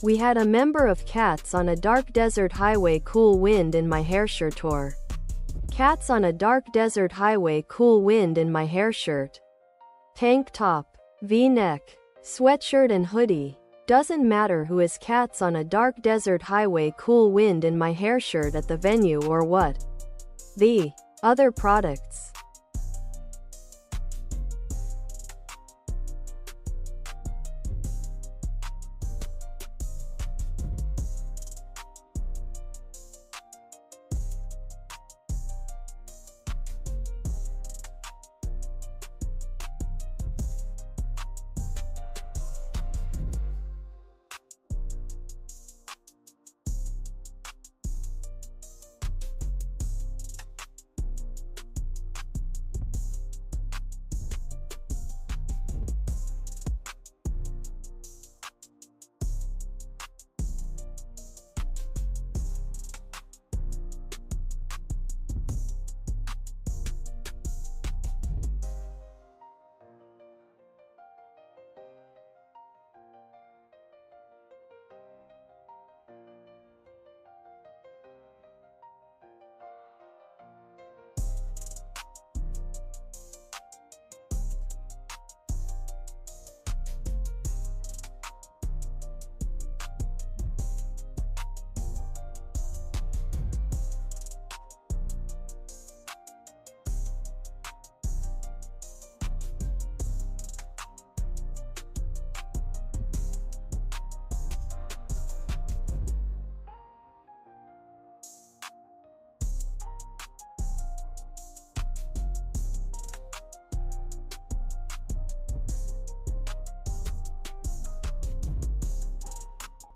We had a member of Cats on a Dark Desert Highway Cool Wind in My Hair shirt tour. Cats on a Dark Desert Highway Cool Wind in My Hair shirt. Tank top, V-neck, sweatshirt and hoodie. Doesn't matter who is Cats on a Dark Desert Highway Cool Wind in My Hair shirt at the venue or what. The other products.